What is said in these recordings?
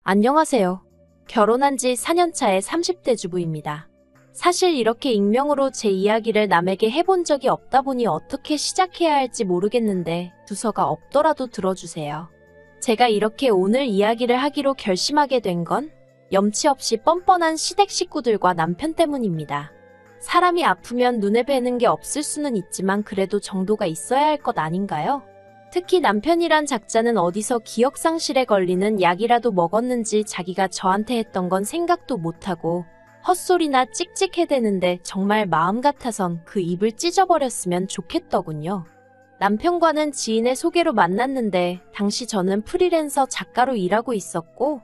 안녕하세요. 결혼한 지 4년차의 30대 주부입니다. 사실 이렇게 익명으로 제 이야기를 남에게 해본 적이 없다 보니 어떻게 시작해야 할지 모르겠는데 두서가 없더라도 들어주세요. 제가 이렇게 오늘 이야기를 하기로 결심하게 된 건 염치 없이 뻔뻔한 시댁 식구들과 남편 때문입니다. 사람이 아프면 눈에 뵈는 게 없을 수는 있지만 그래도 정도가 있어야 할 것 아닌가요? 특히 남편이란 작자는 어디서 기억상실에 걸리는 약이라도 먹었는지 자기가 저한테 했던 건 생각도 못하고 헛소리나 찍찍해대는데 정말 마음 같아선 그 입을 찢어버렸으면 좋겠더군요. 남편과는 지인의 소개로 만났는데 당시 저는 프리랜서 작가로 일하고 있었고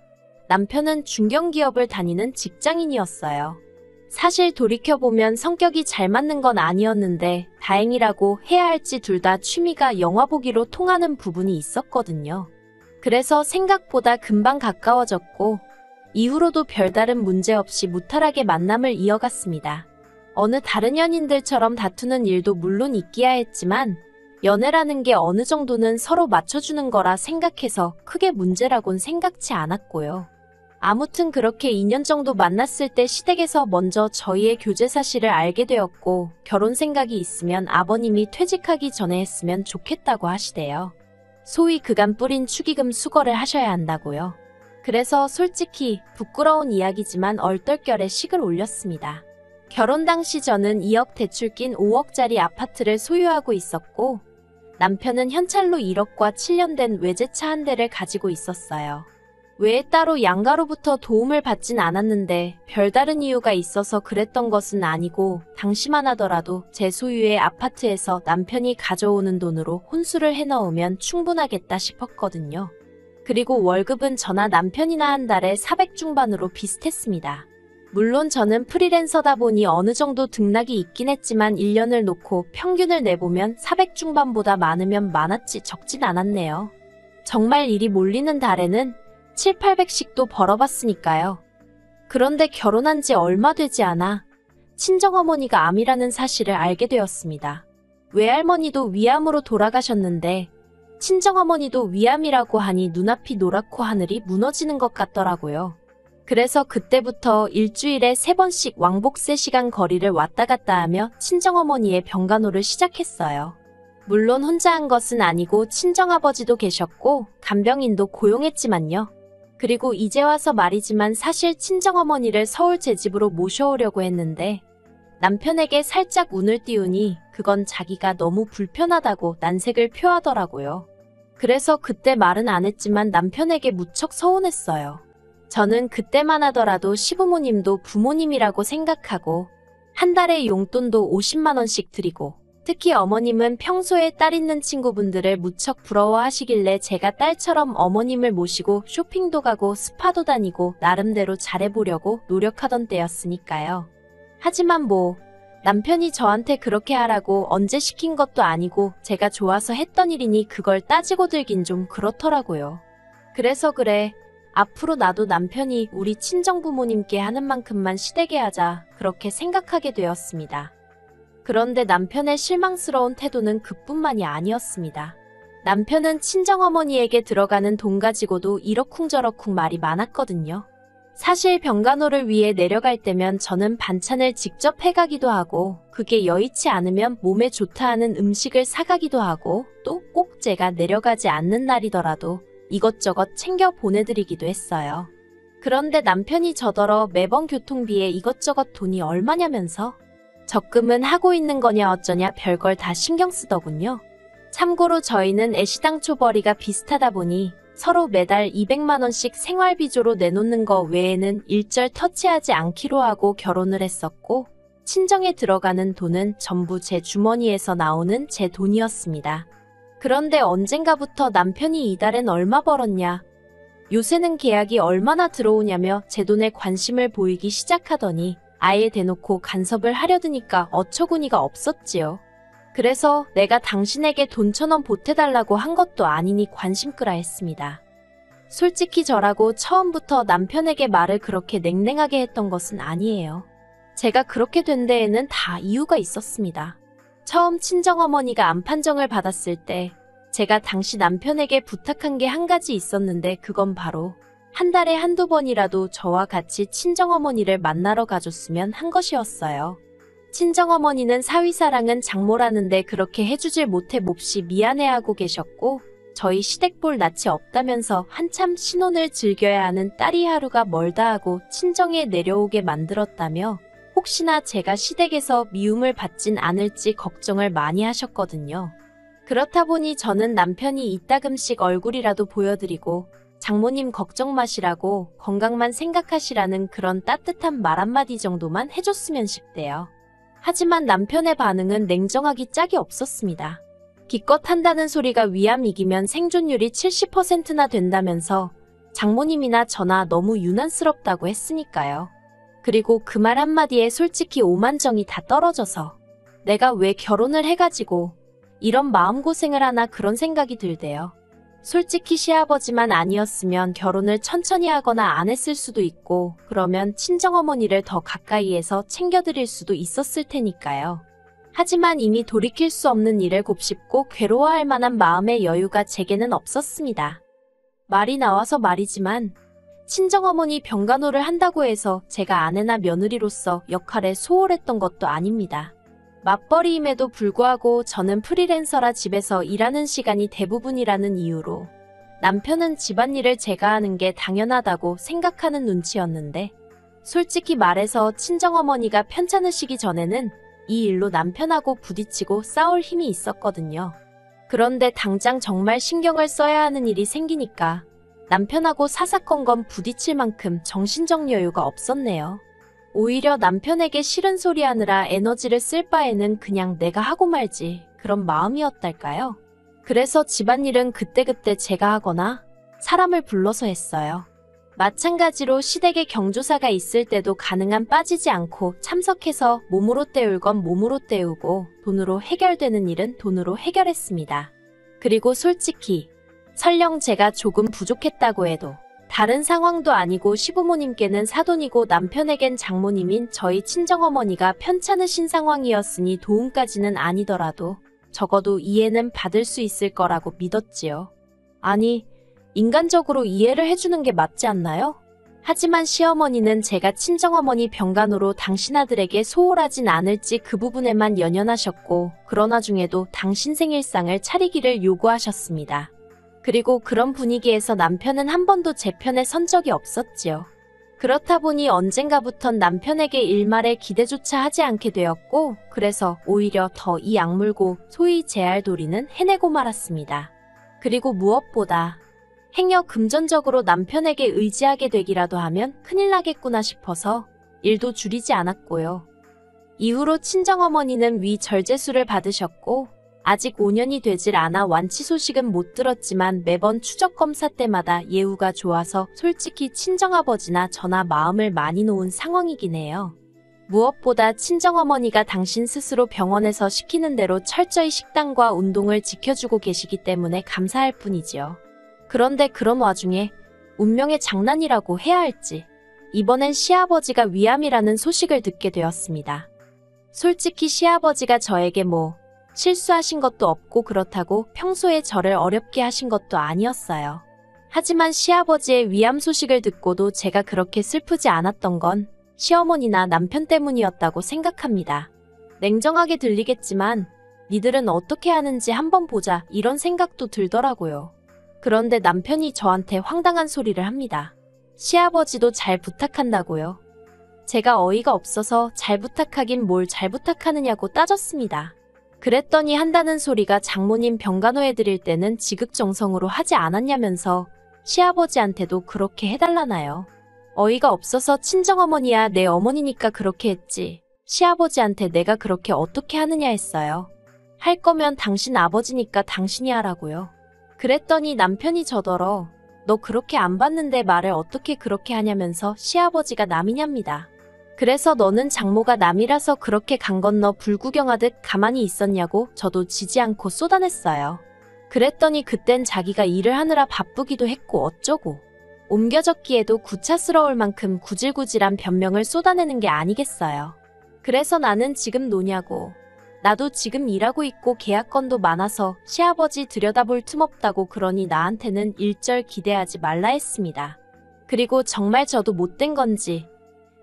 남편은 중견기업을 다니는 직장인이었어요. 사실 돌이켜보면 성격이 잘 맞는 건 아니었는데 다행이라고 해야 할지 둘 다 취미가 영화 보기로 통하는 부분이 있었거든요. 그래서 생각보다 금방 가까워졌고 이후로도 별다른 문제 없이 무탈하게 만남을 이어갔습니다. 어느 다른 연인들처럼 다투는 일도 물론 있기야 했지만 연애라는 게 어느 정도는 서로 맞춰주는 거라 생각해서 크게 문제라곤 생각지 않았고요. 아무튼 그렇게 2년 정도 만났을 때 시댁에서 먼저 저희의 교제 사실을 알게 되었고 결혼 생각이 있으면 아버님이 퇴직하기 전에 했으면 좋겠다고 하시대요. 소위 그간 뿌린 축의금 수거를 하셔야 한다고요. 그래서 솔직히 부끄러운 이야기지만 얼떨결에 식을 올렸습니다. 결혼 당시 저는 2억 대출 낀 5억짜리 아파트를 소유하고 있었고 남편은 현찰로 1억과 7년 된 외제차 한 대를 가지고 있었어요. 외에 따로 양가로부터 도움을 받진 않았는데 별다른 이유가 있어서 그랬던 것은 아니고 당시만 하더라도 제 소유의 아파트에서 남편이 가져오는 돈으로 혼수를 해넣으면 충분하겠다 싶었거든요. 그리고 월급은 저나 남편이나 한 달에 400 중반으로 비슷했습니다. 물론 저는 프리랜서다 보니 어느 정도 등락이 있긴 했지만 1년을 놓고 평균을 내보면 400 중반보다 많으면 많았지 적진 않았네요. 정말 일이 몰리는 달에는 7, 800씩도 벌어봤으니까요. 그런데 결혼한 지 얼마 되지 않아 친정어머니가 암이라는 사실을 알게 되었습니다. 외할머니도 위암으로 돌아가셨는데 친정어머니도 위암이라고 하니 눈앞이 노랗고 하늘이 무너지는 것 같더라고요. 그래서 그때부터 일주일에 3번씩 왕복 3시간 거리를 왔다 갔다 하며 친정어머니의 병간호를 시작했어요. 물론 혼자 한 것은 아니고 친정아버지도 계셨고 간병인도 고용했지만요. 그리고 이제 와서 말이지만 사실 친정어머니를 서울 제 집으로 모셔오려고 했는데 남편에게 살짝 운을 띄우니 그건 자기가 너무 불편하다고 난색을 표하더라고요. 그래서 그때 말은 안 했지만 남편에게 무척 서운했어요. 저는 그때만 하더라도 시부모님도 부모님이라고 생각하고 한 달에 용돈도 50만 원씩 드리고 특히 어머님은 평소에 딸 있는 친구분들을 무척 부러워하시길래 제가 딸처럼 어머님을 모시고 쇼핑도 가고 스파도 다니고 나름대로 잘해보려고 노력하던 때였으니까요. 하지만 남편이 저한테 그렇게 하라고 언제 시킨 것도 아니고 제가 좋아서 했던 일이니 그걸 따지고 들긴 좀 그렇더라고요. 그래서 그래, 앞으로 나도 남편이 우리 친정부모님께 하는 만큼만 시댁에 하자 그렇게 생각하게 되었습니다. 그런데 남편의 실망스러운 태도는 그뿐만이 아니었습니다. 남편은 친정어머니에게 들어가는 돈 가지고도 이러쿵저러쿵 말이 많았거든요. 사실 병간호를 위해 내려갈 때면 저는 반찬을 직접 해가기도 하고 그게 여의치 않으면 몸에 좋다 하는 음식을 사가기도 하고 또 꼭 제가 내려가지 않는 날이더라도 이것저것 챙겨 보내드리기도 했어요. 그런데 남편이 저더러 매번 교통비에 이것저것 돈이 얼마냐면서 적금은 하고 있는 거냐 어쩌냐 별걸 다 신경 쓰더군요. 참고로 저희는 애시당초벌이가 비슷하다 보니 서로 매달 200만 원씩 생활비조로 내놓는 거 외에는 일절 터치하지 않기로 하고 결혼을 했었고 친정에 들어가는 돈은 전부 제 주머니에서 나오는 제 돈이었습니다. 그런데 언젠가부터 남편이 이달엔 얼마 벌었냐, 요새는 계약이 얼마나 들어오냐며 제 돈에 관심을 보이기 시작하더니 아예 대놓고 간섭을 하려드니까 어처구니가 없었지요. 그래서 내가 당신에게 돈 1,000원 보태달라고 한 것도 아니니 관심 끄라 했습니다. 솔직히 저라고 처음부터 남편에게 말을 그렇게 냉랭하게 했던 것은 아니에요. 제가 그렇게 된 데에는 다 이유가 있었습니다. 처음 친정어머니가 암 판정을 받았을 때 제가 당시 남편에게 부탁한 게 한 가지 있었는데 그건 바로 한 달에 한두 번이라도 저와 같이 친정어머니를 만나러 가줬으면 한 것이었어요. 친정어머니는 사위사랑은 장모라는데 그렇게 해주질 못해 몹시 미안해하고 계셨고, 저희 시댁볼 낯이 없다면서 한참 신혼을 즐겨야 하는 딸이 하루가 멀다 하고 친정에 내려오게 만들었다며 혹시나 제가 시댁에서 미움을 받진 않을지 걱정을 많이 하셨거든요. 그렇다 보니 저는 남편이 이따금씩 얼굴이라도 보여드리고 장모님 걱정 마시라고 건강만 생각하시라는 그런 따뜻한 말 한마디 정도만 해줬으면 싶대요. 하지만 남편의 반응은 냉정하기 짝이 없었습니다. 기껏 한다는 소리가 위암 이기면 생존율이 70%나 된다면서 장모님이나 저나 너무 유난스럽다고 했으니까요. 그리고 그 말 한마디에 솔직히 오만정이 다 떨어져서 내가 왜 결혼을 해가지고 이런 마음고생을 하나 그런 생각이 들대요. 솔직히 시아버지만 아니었으면 결혼을 천천히 하거나 안 했을 수도 있고 그러면 친정어머니를 더 가까이에서 챙겨드릴 수도 있었을 테니까요. 하지만 이미 돌이킬 수 없는 일을 곱씹고 괴로워할 만한 마음의 여유가 제게는 없었습니다. 말이 나와서 말이지만 친정어머니 병간호를 한다고 해서 제가 아내나 며느리로서 역할에 소홀했던 것도 아닙니다. 맞벌이임에도 불구하고 저는 프리랜서라 집에서 일하는 시간이 대부분이라는 이유로 남편은 집안일을 제가 하는 게 당연하다고 생각하는 눈치였는데 솔직히 말해서 친정어머니가 편찮으시기 전에는 이 일로 남편하고 부딪히고 싸울 힘이 있었거든요. 그런데 당장 정말 신경을 써야 하는 일이 생기니까 남편하고 사사건건 부딪힐 만큼 정신적 여유가 없었네요. 오히려 남편에게 싫은 소리 하느라 에너지를 쓸 바에는 그냥 내가 하고 말지 그런 마음이었달까요? 그래서 집안일은 그때그때 제가 하거나 사람을 불러서 했어요. 마찬가지로 시댁에 경조사가 있을 때도 가능한 빠지지 않고 참석해서 몸으로 때울 건 몸으로 때우고 돈으로 해결되는 일은 돈으로 해결했습니다. 그리고 솔직히 설령 제가 조금 부족했다고 해도 다른 상황도 아니고 시부모님께는 사돈이고 남편에겐 장모님인 저희 친정어머니가 편찮으신 상황이었으니 도움까지는 아니더라도 적어도 이해는 받을 수 있을 거라고 믿었지요. 아니, 인간적으로 이해를 해주는 게 맞지 않나요? 하지만 시어머니는 제가 친정어머니 병간호로 당신 아들에게 소홀하진 않을지 그 부분에만 연연하셨고 그런 와중에도 당신 생일상을 차리기를 요구하셨습니다. 그리고 그런 분위기에서 남편은 한 번도 제 편에 선 적이 없었지요. 그렇다 보니 언젠가부턴 남편에게 일말의 기대조차 하지 않게 되었고 그래서 오히려 더 이 악물고 소위 제알도리는 해내고 말았습니다. 그리고 무엇보다 행여 금전적으로 남편에게 의지하게 되기라도 하면 큰일 나겠구나 싶어서 일도 줄이지 않았고요. 이후로 친정어머니는 위 절제수를 받으셨고 아직 5년이 되질 않아 완치 소식은 못 들었지만 매번 추적 검사 때마다 예후가 좋아서 솔직히 친정아버지나 저나 마음을 많이 놓은 상황이긴 해요. 무엇보다 친정어머니가 당신 스스로 병원에서 시키는 대로 철저히 식단과 운동을 지켜주고 계시기 때문에 감사할 뿐이지요. 그런데 그런 와중에 운명의 장난이라고 해야 할지 이번엔 시아버지가 위암이라는 소식을 듣게 되었습니다. 솔직히 시아버지가 저에게 실수하신 것도 없고 그렇다고 평소에 저를 어렵게 하신 것도 아니었어요. 하지만 시아버지의 위암 소식을 듣고도 제가 그렇게 슬프지 않았던 건 시어머니나 남편 때문이었다고 생각합니다. 냉정하게 들리겠지만 니들은 어떻게 하는지 한번 보자 이런 생각도 들더라고요. 그런데 남편이 저한테 황당한 소리를 합니다. 시아버지도 잘 부탁한다고요. 제가 어이가 없어서 잘 부탁하긴 뭘 잘 부탁하느냐고 따졌습니다. 그랬더니 한다는 소리가 장모님 병간호해드릴 때는 지극정성으로 하지 않았냐면서 시아버지한테도 그렇게 해달라나요. 어이가 없어서 친정어머니야 내 어머니니까 그렇게 했지. 시아버지한테 내가 그렇게 어떻게 하느냐 했어요. 할 거면 당신 아버지니까 당신이 하라고요. 그랬더니 남편이 저더러 너 그렇게 안 봤는데 말을 어떻게 그렇게 하냐면서 시아버지가 남이냐입니다. 그래서 너는 장모가 남이라서 그렇게 강 건너 불구경하듯 가만히 있었냐고 저도 지지 않고 쏟아냈어요. 그랬더니 그땐 자기가 일을 하느라 바쁘기도 했고 어쩌고 옮겨졌기에도 구차스러울 만큼 구질구질한 변명을 쏟아내는 게 아니겠어요. 그래서 나는 지금 노냐고. 나도 지금 일하고 있고 계약건도 많아서 시아버지 들여다볼 틈 없다고 그러니 나한테는 일절 기대하지 말라 했습니다. 그리고 정말 저도 못된 건지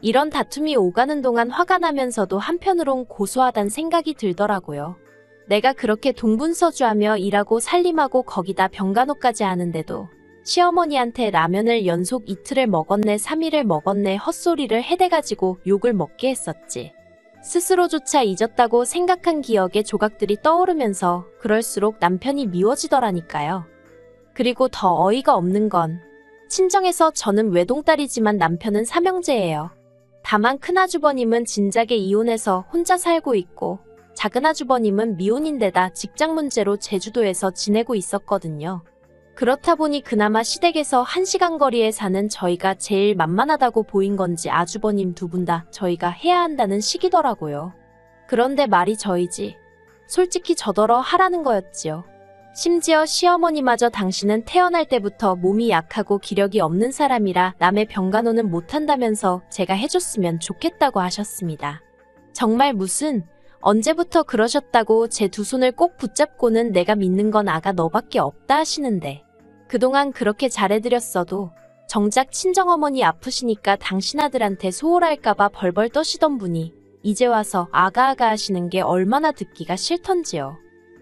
이런 다툼이 오가는 동안 화가 나면서도 한편으론 고소하단 생각이 들더라고요. 내가 그렇게 동분서주하며 일하고 살림하고 거기다 병간호까지 하는데도 시어머니한테 라면을 연속 이틀을 먹었네 3일을 먹었네 헛소리를 해대가지고 욕을 먹게 했었지. 스스로조차 잊었다고 생각한 기억의 조각들이 떠오르면서 그럴수록 남편이 미워지더라니까요. 그리고 더 어이가 없는 건 친정에서 저는 외동딸이지만 남편은 삼형제예요. 다만 큰아주버님은 진작에 이혼해서 혼자 살고 있고 작은아주버님은 미혼인데다 직장 문제로 제주도에서 지내고 있었거든요. 그렇다 보니 그나마 시댁에서 1시간 거리에 사는 저희가 제일 만만하다고 보인 건지 아주버님 두 분 다 저희가 해야 한다는 식이더라고요. 그런데 말이 저희지. 솔직히 저더러 하라는 거였지요. 심지어 시어머니마저 당신은 태어날 때부터 몸이 약하고 기력이 없는 사람이라 남의 병간호는 못한다면서 제가 해줬으면 좋겠다고 하셨습니다. 정말 무슨 언제부터 그러셨다고 제 두 손을 꼭 붙잡고는 내가 믿는 건 아가 너밖에 없다 하시는데 그동안 그렇게 잘해드렸어도 정작 친정어머니 아프시니까 당신 아들한테 소홀할까봐 벌벌 떠시던 분이 이제 와서 아가아가 하시는 게 얼마나 듣기가 싫던지요.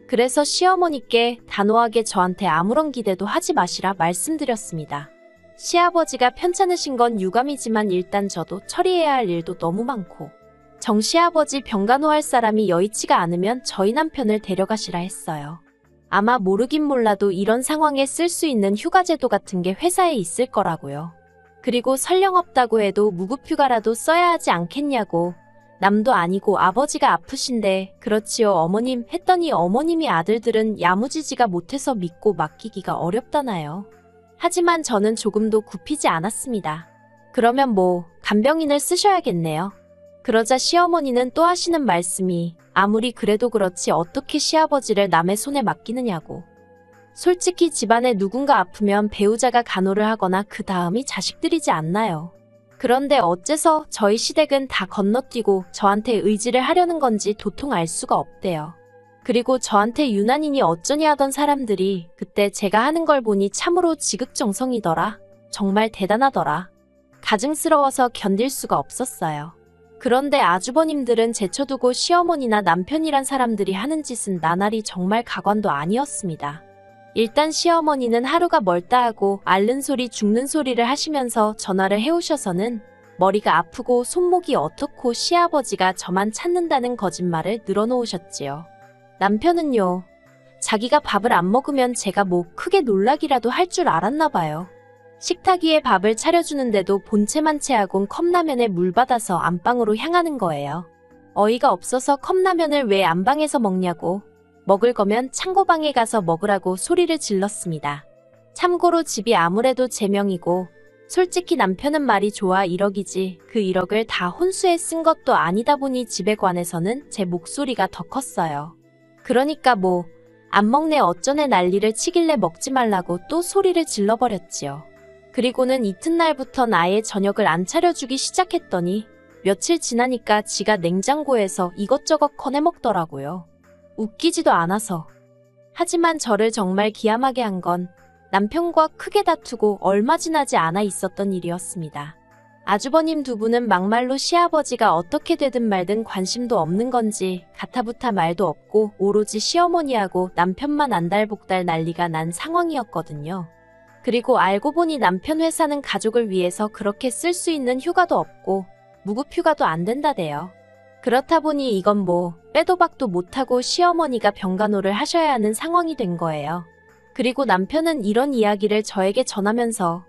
그래서 시어머니께 단호하게 저한테 아무런 기대도 하지 마시라 말씀드렸습니다. 시아버지가 편찮으신 건 유감이지만 일단 저도 처리해야 할 일도 너무 많고 정 시아버지 병간호할 사람이 여의치가 않으면 저희 남편을 데려가시라 했어요. 아마 모르긴 몰라도 이런 상황에 쓸 수 있는 휴가제도 같은 게 회사에 있을 거라고요. 그리고 설령 없다고 해도 무급휴가라도 써야 하지 않겠냐고. 남도 아니고 아버지가 아프신데 그렇지요 어머님 했더니 어머님이 아들들은 야무지지가 못해서 믿고 맡기기가 어렵다나요. 하지만 저는 조금도 굽히지 않았습니다. 그러면 뭐 간병인을 쓰셔야겠네요. 그러자 시어머니는 또 하시는 말씀이 아무리 그래도 그렇지 어떻게 시아버지를 남의 손에 맡기느냐고. 솔직히 집안에 누군가 아프면 배우자가 간호를 하거나 그 다음이 자식들이지 않나요. 그런데 어째서 저희 시댁은 다 건너뛰고 저한테 의지를 하려는 건지 도통 알 수가 없대요. 그리고 저한테 유난히니 어쩌니 하던 사람들이 그때 제가 하는 걸 보니 참으로 지극정성이더라. 정말 대단하더라. 가증스러워서 견딜 수가 없었어요. 그런데 아주버님들은 제쳐두고 시어머니나 남편이란 사람들이 하는 짓은 나날이 정말 가관도 아니었습니다. 일단 시어머니는 하루가 멀다 하고 앓는 소리 죽는 소리를 하시면서 전화를 해오셔서는 머리가 아프고 손목이 어떻고 시아버지가 저만 찾는다는 거짓말을 늘어놓으셨지요. 남편은요. 자기가 밥을 안 먹으면 제가 뭐 크게 놀라기라도 할 줄 알았나 봐요. 식탁 위에 밥을 차려주는데도 본체만 채하곤 컵라면에 물 받아서 안방으로 향하는 거예요. 어이가 없어서 컵라면을 왜 안방에서 먹냐고. 먹을 거면 창고방에 가서 먹으라고 소리를 질렀습니다. 참고로 집이 아무래도 제 명이고 솔직히 남편은 말이 좋아 1억이지 그 1억을 다 혼수에 쓴 것도 아니다 보니 집에 관해서는 제 목소리가 더 컸어요. 그러니까 뭐 안 먹네 어쩌네 난리를 치길래 먹지 말라고 또 소리를 질러버렸지요. 그리고는 이튿날부턴 아예 저녁을 안 차려주기 시작했더니 며칠 지나니까 지가 냉장고에서 이것저것 꺼내 먹더라고요. 웃기지도 않아서. 하지만 저를 정말 기함하게 한 건 남편과 크게 다투고 얼마 지나지 않아 있었던 일이었습니다. 아주버님 두 분은 막말로 시아버지가 어떻게 되든 말든 관심도 없는 건지 가타부타 말도 없고 오로지 시어머니하고 남편만 안달복달 난리가 난 상황이었거든요. 그리고 알고 보니 남편 회사는 가족을 위해서 그렇게 쓸 수 있는 휴가도 없고 무급휴가도 안 된다대요. 그렇다 보니 이건 뭐 빼도 박도 못하고 시어머니가 병간호를 하셔야 하는 상황이 된 거예요. 그리고 남편은 이런 이야기를 저에게 전하면서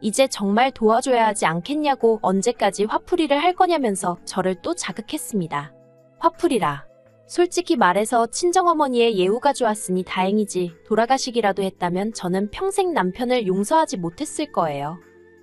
이제 정말 도와줘야 하지 않겠냐고 언제까지 화풀이를 할 거냐면서 저를 또 자극했습니다. 화풀이라. 솔직히 말해서 친정어머니의 예우가 좋았으니 다행이지 돌아가시기라도 했다면 저는 평생 남편을 용서하지 못했을 거예요.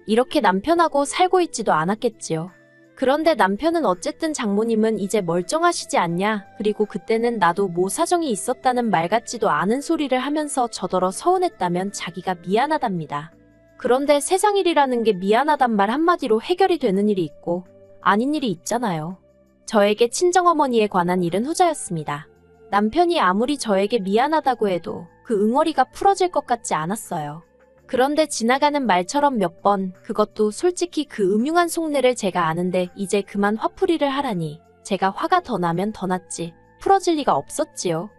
이렇게 남편하고 살고 있지도 않았겠지요. 그런데 남편은 어쨌든 장모님은 이제 멀쩡하시지 않냐 그리고 그때는 나도 뭐 사정이 있었다는 말 같지도 않은 소리를 하면서 저더러 서운했다면 자기가 미안하답니다. 그런데 세상 일이라는 게 미안하단 말 한마디로 해결이 되는 일이 있고 아닌 일이 있잖아요. 저에게 친정어머니에 관한 일은 후자였습니다. 남편이 아무리 저에게 미안하다고 해도 그 응어리가 풀어질 것 같지 않았어요. 그런데 지나가는 말처럼 몇 번, 그것도 솔직히 그 음흉한 속내를 제가 아는데 이제 그만 화풀이를 하라니 제가 화가 더 나면 더 났지 풀어질 리가 없었지요.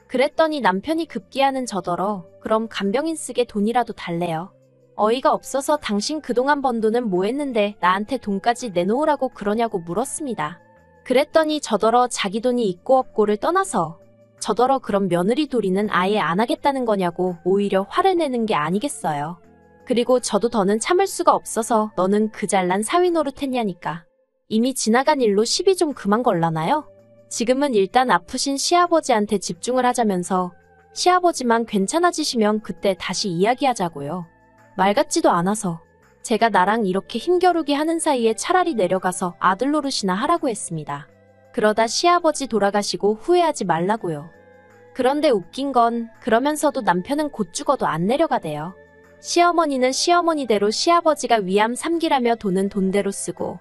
그랬더니 남편이 급기야는 저더러 그럼 간병인 쓰게 돈이라도 달래요. 어이가 없어서 당신 그동안 번 돈은 뭐 했는데 나한테 돈까지 내놓으라고 그러냐고 물었습니다. 그랬더니 저더러 자기 돈이 있고 없고를 떠나서 저더러 그럼 며느리 도리는 아예 안 하겠다는 거냐고 오히려 화를 내는 게 아니겠어요. 그리고 저도 더는 참을 수가 없어서 너는 그 잘난 사위 노릇했냐니까. 이미 지나간 일로 시비 좀 그만 걸라나요? 지금은 일단 아프신 시아버지한테 집중을 하자면서 시아버지만 괜찮아지시면 그때 다시 이야기하자고요. 말 같지도 않아서 제가 나랑 이렇게 힘겨루기 하는 사이에 차라리 내려가서 아들 노릇이나 하라고 했습니다. 그러다 시아버지 돌아가시고 후회하지 말라고요. 그런데 웃긴 건 그러면서도 남편은 곧 죽어도 안 내려가대요. 시어머니는 시어머니대로 시아버지가 위암 3기라며 돈은 돈대로 쓰고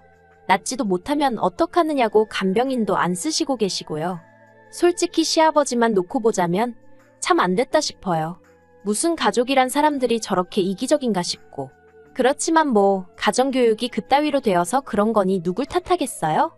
낫지도 못하면 어떡하느냐고 간병인도 안 쓰시고 계시고요. 솔직히 시아버지만 놓고 보자면 참 안 됐다 싶어요. 무슨 가족이란 사람들이 저렇게 이기적인가 싶고. 그렇지만 뭐 가정교육이 그따위로 되어서 그런 거니 누굴 탓하겠어요?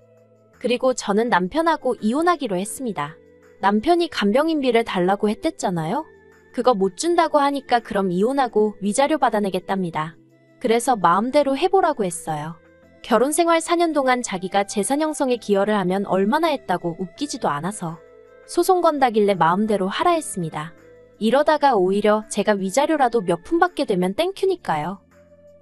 그리고 저는 남편하고 이혼하기로 했습니다. 남편이 간병인비를 달라고 했댔잖아요? 그거 못 준다고 하니까 그럼 이혼하고 위자료 받아내겠답니다. 그래서 마음대로 해보라고 했어요. 결혼생활 4년 동안 자기가 재산 형성에 기여를 하면 얼마나 했다고 웃기지도 않아서 소송 건다길래 마음대로 하라 했습니다. 이러다가 오히려 제가 위자료라도 몇 푼 받게 되면 땡큐니까요.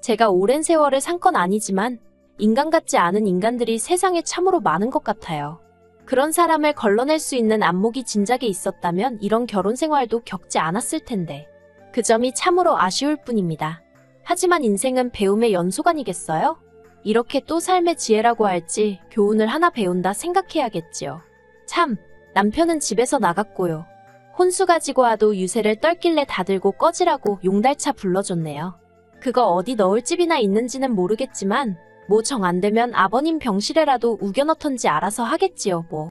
제가 오랜 세월을 산 건 아니지만 인간 같지 않은 인간들이 세상에 참으로 많은 것 같아요. 그런 사람을 걸러낼 수 있는 안목이 진작에 있었다면 이런 결혼 생활도 겪지 않았을 텐데. 그 점이 참으로 아쉬울 뿐입니다. 하지만 인생은 배움의 연속아니겠어요? 이렇게 또 삶의 지혜라고 할지 교훈을 하나 배운다 생각해야겠지요. 참, 남편은 집에서 나갔고요. 혼수 가지고 와도 유세를 떨길래 다 들고 꺼지라고 용달차 불러줬네요. 그거 어디 넣을 집이나 있는지는 모르겠지만 뭐 정 안 되면 아버님 병실에라도 우겨넣던지 알아서 하겠지요 뭐.